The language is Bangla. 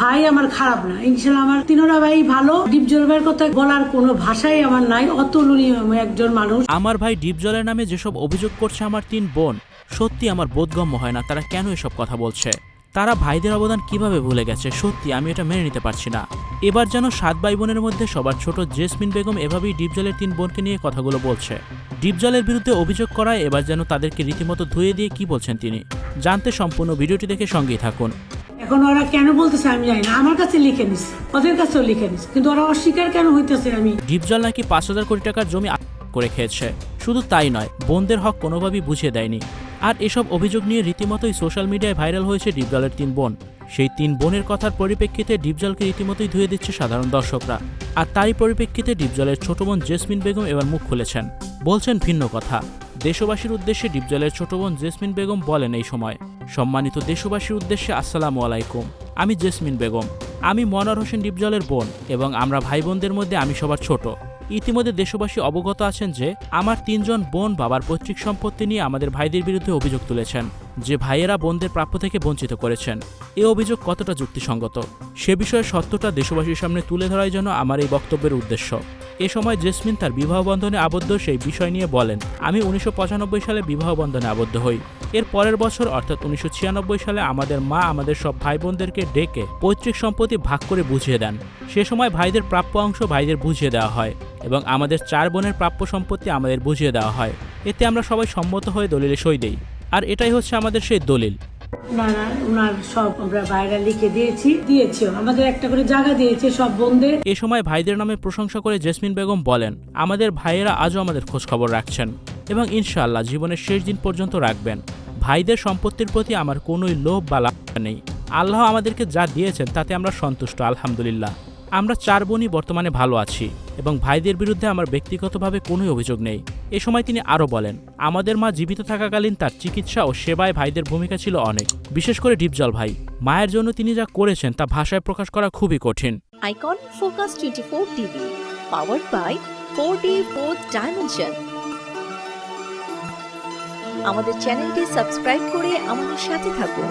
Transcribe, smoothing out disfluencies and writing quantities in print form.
ভাই আমার খারাপ না, ইনশাল্লাহ আমার তিনোটা ভাই ভালো। ডিপজল ভাইয়ের কথা বলার কোনো ভাষাই আমার নাই, অতুলনীয় একজন মানুষ। আমার ভাই ডিপজলের নামে যেসব অভিযোগ করছে আমার 3 বোন, সত্যি আমার বোধগম্য হয় না তারা কেন এসব কথা বলছে। তারা ভাইদের অবদান কিভাবে ভুলে গেছে, সত্যি আমি এটা মেনে নিতে পারছি না। এবার যেন 7 ভাই বোনের মধ্যে সবার ছোট জেসমিন বেগম এভাবেই ডিপজলের 3 বোনকে নিয়ে কথাগুলো বলছে। ডিপজলের বিরুদ্ধে অভিযোগ করায় এবার যেন তাদেরকে রীতিমতো ধুয়ে দিয়ে কি বলছেন তিনি। জানতে সম্পূর্ণ ভিডিওটি দেখে সঙ্গেই থাকুন। এখন ওরা কেন বলতেছে আমি জানি না, আমার কাছে লিখে নিস, ওদের কাছেও লিখে নিস, কিন্তু ওরা অস্বীকার কেন হইতেছে? আমি ডিপজল নাকি 5,000 কোটি টাকার জমি করে খেয়েছে। শুধু তাই নয়, বোনদের হক কোনোভাবেই বুঝিয়ে দেয়নি। আর এসব অভিযোগ নিয়ে রীতিমতোই সোশ্যাল মিডিয়ায় ভাইরাল হয়েছে ডিপজলের 3 বোন। সেই 3 বোনের কথার পরিপ্রেক্ষিতে ডিপজলকে রীতিমতোই ধুয়ে দিচ্ছে সাধারণ দর্শকরা। আর তারই পরিপ্রেক্ষিতে ডিপজলের ছোট বোন জেসমিন বেগম এবার মুখ খুলেছেন, বলছেন ভিন্ন কথা। দেশবাসীর উদ্দেশ্যে ডিপজলের ছোট বোন জেসমিন বেগম বলেন এই সময়, সম্মানিত দেশবাসীর উদ্দেশ্যে আসসালামু আলাইকুম। আমি জেসমিন বেগম, আমি মনোয়ার হোসেন ডিপজলের বোন এবং আমরা ভাই বোনদের মধ্যে আমি সবার ছোট। ইতিমধ্যে দেশবাসী অবগত আছেন যে আমার 3 জন বোন বাবার পৈতৃক সম্পত্তি নিয়ে আমাদের ভাইদের বিরুদ্ধে অভিযোগ তুলেছেন, যে ভাইয়েরা বোনদের প্রাপ্য থেকে বঞ্চিত করেছেন। এ অভিযোগ কতটা যুক্তিসঙ্গত সে বিষয়ে সত্যটা দেশবাসীর সামনে তুলে ধরাই জন্য আমার এই বক্তব্যের উদ্দেশ্য। এ সময় জেসমিন তার বিবাহ বন্ধনে আবদ্ধ সেই বিষয় নিয়ে বলেন, আমি 1995 সালে বিবাহ বন্ধনে আবদ্ধ হই। এর পরের বছর অর্থাৎ 1996 সালে আমাদের মা আমাদের সব ভাই বোনদেরকে ডেকে পৈতৃক সম্পত্তি ভাগ করে বুঝিয়ে দেন। সে সময় ভাইদের প্রাপ্য অংশ ভাইদের বুঝিয়ে দেওয়া হয় এবং আমাদের 4 বোনের প্রাপ্য সম্পত্তি আমাদের বুঝিয়ে দেওয়া হয়। এতে আমরা সবাই সম্মত হয়ে দলিলে সই দেই। আর এটাই হচ্ছে আমাদের সেই দলিল। না না, ওনার সব আমরা বাইরে লিখে দিয়েছি, আমাদের একটা করে জায়গা দিয়েছে সব বোনদের। এ সময় ভাইদের নামে প্রশংসা করে জেসমিন বেগম বলেন, আমাদের ভাইয়েরা আজও আমাদের খোঁজ খবর রাখছেন এবং ইনশাআল্লাহ জীবনের শেষ দিন পর্যন্ত রাখবেন। ভাইদের সম্পত্তির প্রতি আমার কোনোই লোভ বা লালসা নেই। আল্লাহ আমাদেরকে যা দিয়েছেন তাতে আমরা সন্তুষ্ট, আলহামদুলিল্লাহ। আমরা 4 বোনই বর্তমানে ভালো আছি এবং ভাইদের বিরুদ্ধে আমার ব্যক্তিগতভাবে কোনো অভিযোগ নেই। এ সময় তিনি আরও বলেন, আমাদের মা জীবিত থাকাকালীন তার চিকিৎসা ও সেবায় ভাইদের ভূমিকা ছিল অনেক, বিশেষ করে ডিপজল ভাই। মায়ের জন্য তিনি যা করেছেন তা ভাষায় প্রকাশ করা খুবই কঠিন। Icon Focus 24 TV, powered by 4D Fourth Dimension। আমাদের চ্যানেলটি সাবস্ক্রাইব করে আমাদের সাথে থাকুন।